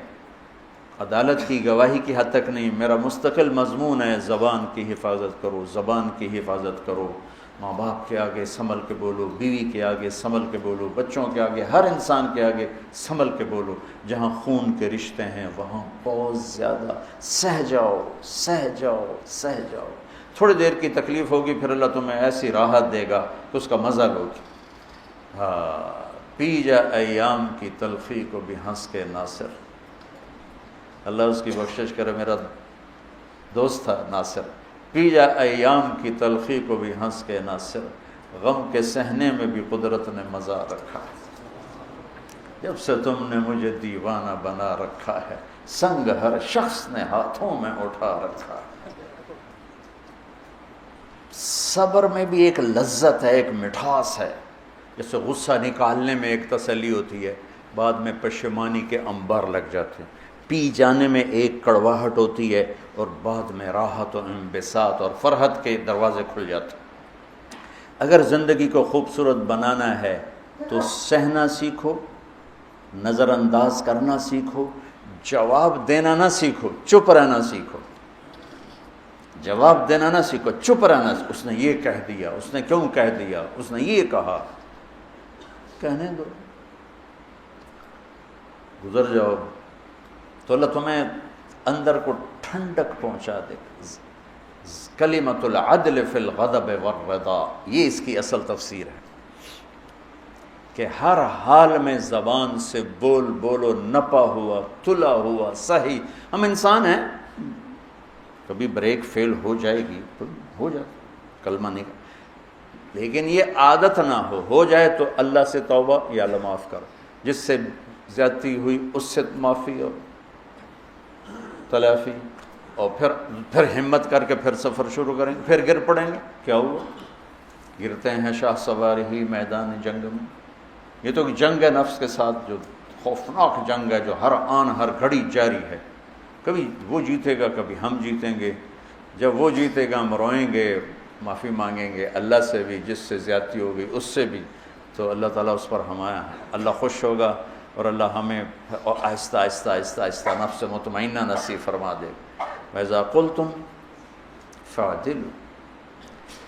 عدالت کی گواہی کی حد تک نہیں، میرا مستقل مضمون ہے زبان کی حفاظت کرو، زبان کی حفاظت کرو، ماں باپ کے آگے سنبھل کے بولو، بیوی کے آگے سنبھل کے بولو، بچوں کے آگے، ہر انسان کے آگے سنبھل کے بولو۔ جہاں خون کے رشتے ہیں وہاں بہت زیادہ سہ جاؤ، تھوڑی دیر کی تکلیف ہوگی، پھر اللہ تمہیں ایسی راحت دے گا کہ اس کا مزہ لوگی۔ پی جا ایام کی تلخی کو بھی ہنس کے ناصر، اللہ اس کی بخشش کرے، میرا دوست تھا ناصر، پی جا ایام کی تلخی کو بھی ہنس کے ناصر، غم کے سہنے میں بھی قدرت نے مزہ رکھا ہے، جب سے تم نے مجھے دیوانہ بنا رکھا ہے، سنگ ہر شخص نے ہاتھوں میں اٹھا رکھا ہے۔ صبر میں بھی ایک لذت ہے، ایک مٹھاس ہے، جیسے غصہ نکالنے میں ایک تسلی ہوتی ہے، بعد میں پشیمانی کے انبار لگ جاتے ہیں، پی جانے میں ایک کڑواہٹ ہوتی ہے، اور بعد میں راحت و انبساط اور فرحت کے دروازے کھل جاتے ہیں۔ اگر زندگی کو خوبصورت بنانا ہے تو سہنا سیکھو، نظر انداز کرنا سیکھو، جواب دینا نہ سیکھو، چپ رہنا سیکھو، جواب دینا نہ سیکھو، چپ رہنا۔ اس نے یہ کہہ دیا، اس نے کیوں کہہ دیا، اس نے یہ کہا، کہنے دو، گزر جاؤ، تو اللہ تمہیں اندر کو ٹھنڈک پہنچا دے۔ کلمۃ العدل فی الغضب والرضا، یہ اس کی اصل تفسیر ہے کہ ہر حال میں زبان سے بولو، نپا ہوا، تلا ہوا، صحیح۔ ہم انسان ہیں، کبھی بریک فیل ہو جائے گی تو ہو جائے، کلمہ نہیں، لیکن یہ عادت نہ ہو جائے تو اللہ سے توبہ، یا اللہ معاف کر، جس سے زیادتی ہوئی اس سے معافی اور تلافی، اور پھر ہمت کر کے پھر سفر شروع کریں گے، پھر گر پڑیں گے، کیا ہوا؟ گرتے ہیں شاہ سوار ہی میدان جنگ میں۔ یہ تو جنگ ہے نفس کے ساتھ، جو خوفناک جنگ ہے، جو ہر آن ہر گھڑی جاری ہے، کبھی وہ جیتے گا، کبھی ہم جیتیں گے۔ جب وہ جیتے گا ہم روئیں گے، معافی مانگیں گے اللہ سے بھی، جس سے زیادتی ہو گئی اس سے بھی، تو اللہ تعالیٰ اس پر ہمارا، اللہ خوش ہوگا، اور اللہ ہمیں آہستہ آہستہ آہستہ آہستہ نفس مطمئنہ نصیب فرما دے۔ وَإِذَا قُلْتُمْ فَاعْدِلُوا،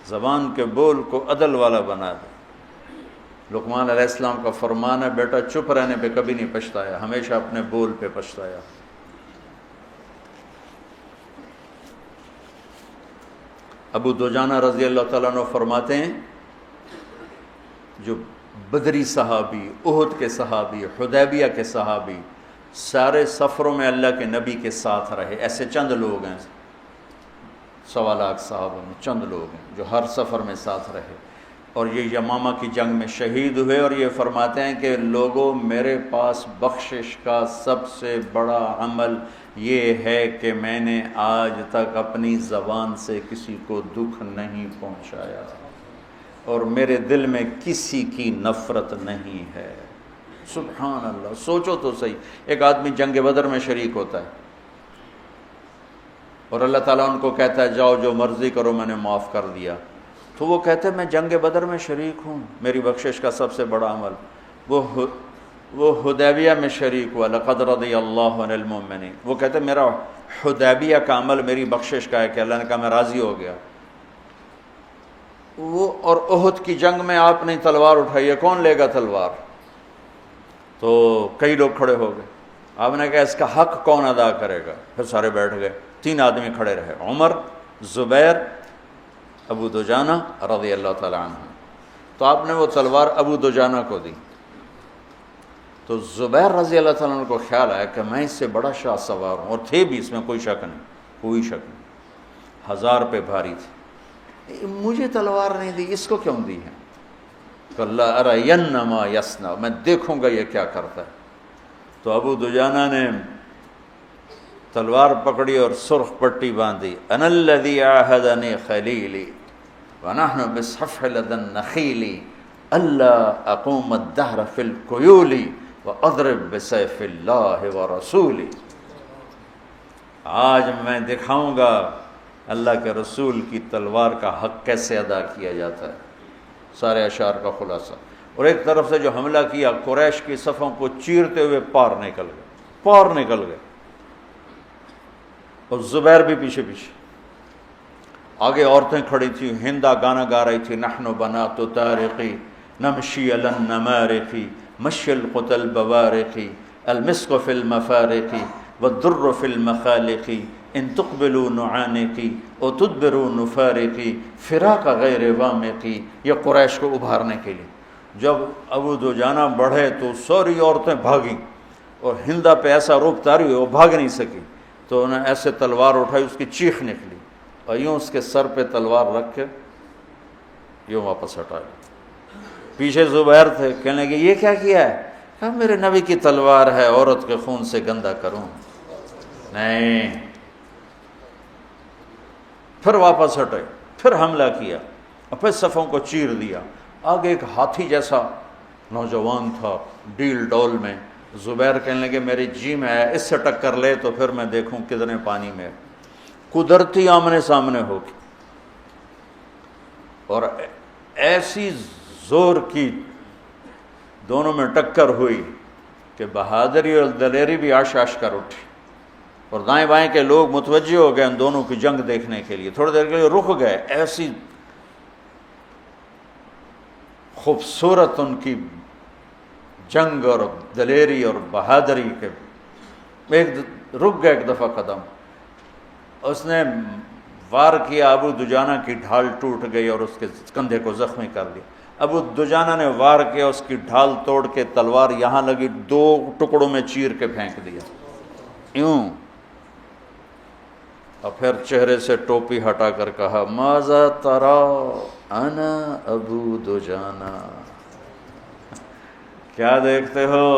زبان کے بول کو عدل والا بنا دے۔ لقمان علیہ السلام کا فرمان ہے، بیٹا چپ رہنے پہ کبھی نہیں پچھتایا، ہمیشہ اپنے بول پہ پچھتایا۔ ابو دجانہ رضی اللہ تعالیٰ عنہ فرماتے ہیں، جو بدری صحابی، احد کے صحابی، حدیبیہ کے صحابی، سارے سفروں میں اللہ کے نبی کے ساتھ رہے، ایسے چند لوگ ہیں، 1.25 لاکھ صحابہ میں چند لوگ ہیں جو ہر سفر میں ساتھ رہے، اور یہ یمامہ کی جنگ میں شہید ہوئے، اور یہ فرماتے ہیں کہ لوگوں میرے پاس بخشش کا سب سے بڑا عمل یہ ہے کہ میں نے آج تک اپنی زبان سے کسی کو دکھ نہیں پہنچایا، اور میرے دل میں کسی کی نفرت نہیں ہے۔ سبحان اللہ، سوچو تو صحیح، ایک آدمی جنگ بدر میں شریک ہوتا ہے اور اللہ تعالیٰ ان کو کہتا ہے جاؤ جو مرضی کرو میں نے معاف کر دیا، تو وہ کہتے ہیں میں جنگ بدر میں شریک ہوں، میری بخشش کا سب سے بڑا عمل۔ وہ حدیبیہ میں شریک ہوا، لقد رضی اللہ عن المؤمنین، وہ کہتے ہیں میرا حدیبیہ کا عمل میری بخشش کا ہے کہ اللہ نے کہا میں راضی ہو گیا۔ وہ اور احد کی جنگ میں آپ نے تلوار اٹھائی ہے، کون لے گا تلوار؟ تو کئی لوگ کھڑے ہو گئے، آپ نے کہا اس کا حق کون ادا کرے گا؟ پھر سارے بیٹھ گئے، 3 آدمی کھڑے رہے، عمر، زبیر، ابو دجانہ رضی اللہ تعالیٰ عنہ۔ تو آپ نے وہ تلوار ابو دجانہ کو دی، تو زبیر رضی اللہ تعالیٰ عنہ کو خیال آیا کہ میں اس سے بڑا شاہ سوار ہوں، اور تھے بھی، اس میں کوئی شک نہیں، کوئی شک نہیں، 1000 پہ بھاری تھی، مجھے تلوار نہیں دی، اس کو کیوں دی ہے؟ کہ اللہ ارین ما یصنع، میں دیکھوں گا یہ کیا کرتا ہے۔ تو ابو دجانہ نے تلوار پکڑی اور سرخ پٹی باندھی، انا الذی عاہدنی خلیلی ونحن بالصفح لدى النخیل الا اقوم الدہر فی القیول واضرب بسیف اللہ ورسولی، آج میں دکھاؤں گا اللہ کے رسول کی تلوار کا حق کیسے ادا کیا جاتا ہے۔ سارے اشعار کا خلاصہ، اور ایک طرف سے جو حملہ کیا قریش کی صفوں کو چیرتے ہوئے پار نکل گئے، اور زبیر بھی پیچھے پیچھے، آگے عورتیں کھڑی تھیں، ہندا گانا گا رہی تھی، نحن بنات طارقی نمشی علی النمارق مشی القتل بوارق المسک فی المفارق والدر فی المخالق ان تقبلوا نعانقی او تدبروا نفارقی فراق غیر وامقی، یہ قریش کو ابھارنے کے لیے۔ جب ابو دجانہ بڑھے تو ساری عورتیں بھاگیں، اور ہندا پہ ایسا روب طاری ہوئی وہ بھاگ نہیں سکی، تو انہیں ایسے تلوار اٹھائی، اس کی چیخ نکلی، اور یوں اس کے سر پہ تلوار رکھ کے یوں واپس ہٹایا۔ پیچھے زبیر تھے، کہنے لگے یہ کیا کیا ہے؟ کہا میرے نبی کی تلوار ہے، عورت کے خون سے گندا کروں؟ نہیں، پھر واپس ہٹے، پھر حملہ کیا، اور پھر صفوں کو چیر دیا۔ آگے ایک ہاتھی جیسا نوجوان تھا ڈیل ڈول میں، زبیر کہنے لگے میری جی میں ہے، اس سے ٹکر لے تو پھر میں دیکھوں کتنے پانی میں۔ قدرتی آمنے سامنے ہو کے، اور ایسی زور کی دونوں میں ٹکر ہوئی کہ بہادری اور دلیری بھی آش آش کر اٹھی، اور دائیں بائیں کے لوگ متوجہ ہو گئے ان دونوں کی جنگ دیکھنے کے لیے، تھوڑی دیر کے لیے رک گئے۔ ایسی خوبصورت ان کی جنگ اور دلیری اور بہادری کے، رک گئے ایک دفعہ قدم، اس نے وار کیا، ابو دجانہ کی ڈھال ٹوٹ گئی اور اس کے کندھے کو زخمی کر دیا۔ ابو دجانہ نے وار کیا، اس کی ڈھال توڑ کے تلوار یہاں لگی، 2 ٹکڑوں میں چیر کے پھینک دیا یوں، اور پھر چہرے سے ٹوپی ہٹا کر کہا ماذا ترى انا ابو دجانہ، کیا دیکھتے ہو؟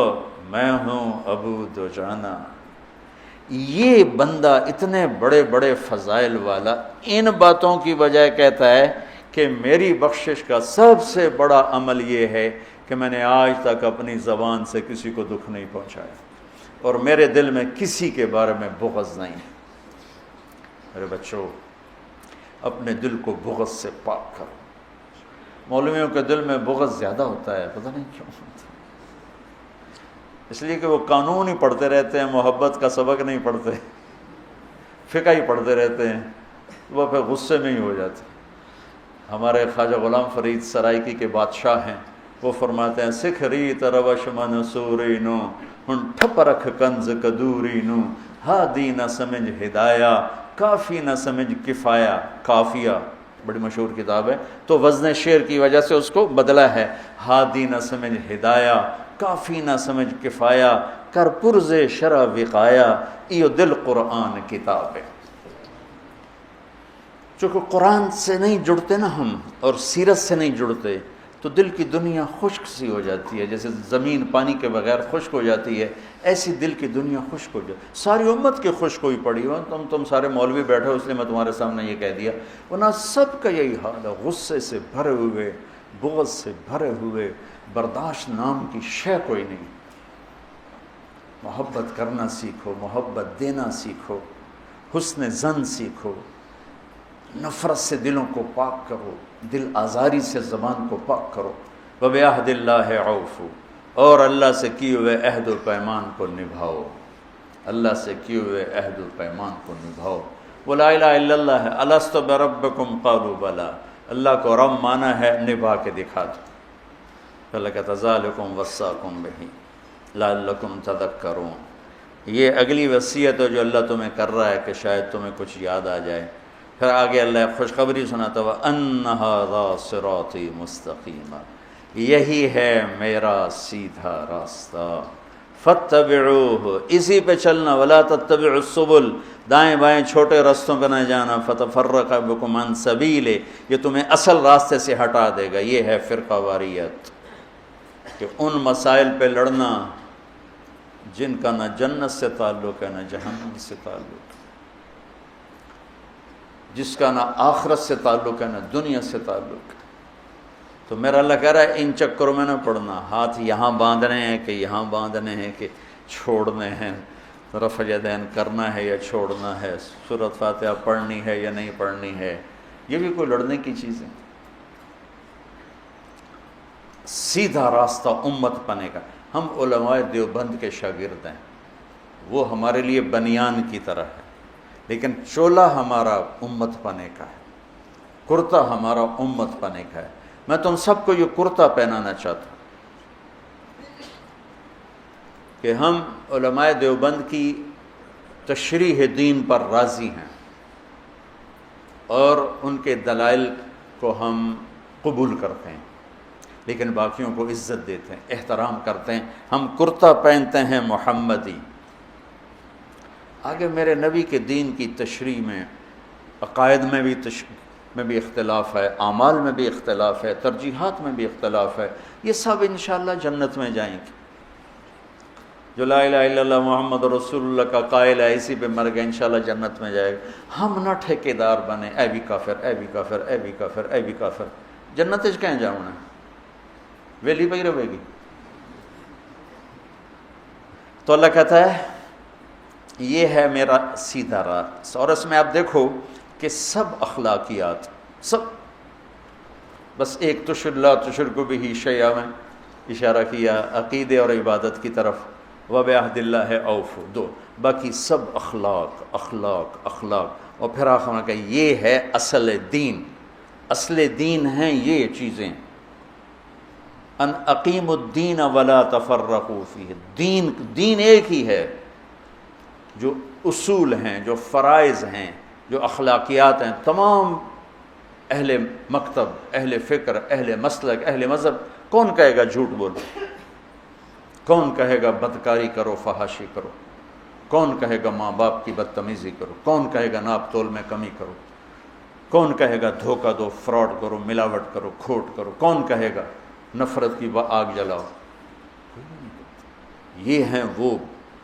میں ہوں ابو دجانہ۔ یہ بندہ اتنے بڑے بڑے فضائل والا ان باتوں کی بجائے کہتا ہے کہ میری بخشش کا سب سے بڑا عمل یہ ہے کہ میں نے آج تک اپنی زبان سے کسی کو دکھ نہیں پہنچایا، اور میرے دل میں کسی کے بارے میں بغض نہیں ہے۔ میرے بچوں، اپنے دل کو بغض سے پاک کرو۔ مولویوں کے دل میں بغض زیادہ ہوتا ہے، پتہ نہیں کیوں ہوتا، اس لیے کہ وہ قانون ہی پڑھتے رہتے ہیں، محبت کا سبق نہیں پڑھتے، فقہ ہی پڑھتے رہتے ہیں، وہ پھر غصے میں ہی ہو جاتے۔ ہمارے خواجہ غلام فرید سرائکی کے بادشاہ ہیں، وہ فرماتے ہیں سکھ ریت روش منصوری نو ہن ٹھپ رکھ کنز کدوری نو، ہادی نہ سمجھ ہدایہ کافی نہ سمجھ کفایہ، کافیہ بڑی مشہور کتاب ہے، تو وزن شعر کی وجہ سے اس کو بدلا ہے۔ ہادی نہ سمجھ ہدایہ، کافی نہ سمجھ کفایہ، کر پرز شرع وقایا، ایو دل قرآن کتاب ہے۔ چونکہ قرآن سے نہیں جڑتے نا ہم، اور سیرت سے نہیں جڑتے، تو دل کی دنیا خشک سی ہو جاتی ہے، جیسے زمین پانی کے بغیر خشک ہو جاتی ہے، ایسی دل کی دنیا خشک ہو جاتی ہے۔ ساری امت کی خشک ہوئی پڑی ہو، تم سارے مولوی بیٹھے ہو اس لیے میں تمہارے سامنے یہ کہہ دیا، ورنہ سب کا یہی حال ہے، غصے سے بھرے ہوئے، بغض سے بھرے ہوئے، برداشت نام کی شے کوئی نہیں۔ محبت کرنا سیکھو، محبت دینا سیکھو، حسن ظن سیکھو، نفرت سے دلوں کو پاک کرو، دل آزاری سے زبان کو پاک کرو۔ وَبِعَهْدِ اللَّهِ عَوْفُوا، اور اللہ سے کیے ہوئے عہد و پیمان کو نبھاؤ، اللہ سے کیے ہوئے عہد و پیمان کو نبھاؤ۔ وہ لا الہ الا اللہ ہے، الست بربکم قالوا بلی، اللہ کو رب مانا ہے، نبھا کے دکھا دو۔ اللہ کہتا ذالکم وصاکم بہ لعلکم تذکرون، یہ اگلی وصیت ہے جو اللہ تمہیں کر رہا ہے کہ شاید تمہیں کچھ یاد آ جائے۔ پھر آگے اللہ خوشخبری سناتا ہوا ان ھذا صراطی مستقیما، یہی ہے میرا سیدھا راستہ، فاتبعوہ، اسی پہ چلنا، ولا تتبعوا السبل، دائیں بائیں چھوٹے رستوں پہ نہ جانا، فتفرق بکم عن سبیلہ، یہ تمہیں اصل راستے سے ہٹا دے گا۔ یہ ہے فرقہ واریت، کہ ان مسائل پہ لڑنا جن کا نہ جنت سے تعلق ہے نہ جہنم سے تعلق ہے، جس کا نہ آخرت سے تعلق ہے نہ دنیا سے تعلق ہے۔ تو میرا اللہ کہہ رہا ہے ان چکروں میں نہ پڑنا، ہاتھ یہاں باندھنے ہیں کہ یہاں باندھنے ہیں کہ چھوڑنے ہیں، رفع یدین کرنا ہے یا چھوڑنا ہے، سورۃ فاتحہ پڑھنی ہے یا نہیں پڑھنی ہے، یہ بھی کوئی لڑنے کی چیز ہے؟ سیدھا راستہ امت پنے کا۔ ہم علماء دیوبند کے شاگرد ہیں، وہ ہمارے لیے بنیان کی طرح ہے، لیکن چولا ہمارا امت پنے کا ہے، کرتا ہمارا امت پنے کا ہے۔ میں تم سب کو یہ کرتا پہنانا چاہتا ہوں کہ ہم علماء دیوبند کی تشریح دین پر راضی ہیں اور ان کے دلائل کو ہم قبول کرتے ہیں، لیکن باقیوں کو عزت دیتے ہیں، احترام کرتے ہیں۔ ہم کرتا پہنتے ہیں محمدی۔ آگے میرے نبی کے دین کی تشریح میں عقائد میں بھی اختلاف ہے، اعمال میں بھی اختلاف ہے، ترجیحات میں بھی اختلاف ہے، یہ سب انشاءاللہ جنت میں جائیں گے۔ جو لا الہ الا اللہ محمد رسول اللہ کا قائل ہے، اسی پہ مر گئے، انشاءاللہ جنت میں جائے گا۔ ہم نہ ٹھیکیدار بنے، اے بھی کافر، اے بھی کافر، اے بھی کافر، اے بھی کافر، جنت اچ کہیں جاؤنا ہے، ویلی پہ ہی رہے گی۔ تو اللہ کہتا ہے یہ ہے میرا سیدھا راستہ، اور اس میں آپ دیکھو کہ سب اخلاقیات، سب، بس ایک لا تشرکوا بہ شیئا میں اشارہ کیا عقیدے اور عبادت کی طرف، وبعہد اللہ اوفوا، دو، باقی سب اخلاق اخلاق اخلاق، اور پھر آخر میں کہ یہ ہے اصل دین، اصل دین ہیں یہ چیزیں، ان اقیموا الدین ولا تفرقوا فیہ، دین ایک ہی ہے، جو اصول ہیں، جو فرائض ہیں، جو اخلاقیات ہیں، تمام اہل مکتب، اہل فکر، اہل مسلک، اہل مذہب، کون کہے گا جھوٹ بولو، کون کہے گا بدکاری کرو، فحاشی کرو، کون کہے گا ماں باپ کی بدتمیزی کرو، کون کہے گا ناپ تول میں کمی کرو، کون کہے گا دھوکہ دو، فراڈ کرو، ملاوٹ کرو، کھوٹ کرو، کون کہے گا نفرت کی آگ جلاؤ؟ یہ ہیں وہ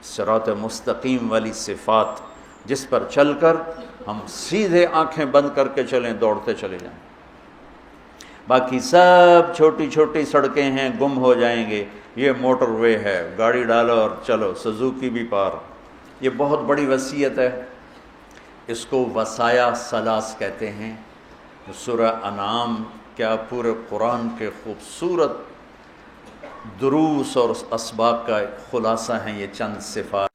صراط مستقیم والی صفات جس پر چل کر ہم سیدھے آنکھیں بند کر کے چلیں، دوڑتے چلے جائیں۔ باقی سب چھوٹی چھوٹی سڑکیں ہیں، گم ہو جائیں گے، یہ موٹر وے ہے، گاڑی ڈالو اور چلو، سزوکی بھی پار۔ یہ بہت بڑی وصیت ہے، اس کو وصایا ثلاث کہتے ہیں۔ سورہ انعام کیا پورے قرآن کے خوبصورت دروس اور اسباق کا خلاصہ ہیں یہ چند صفات۔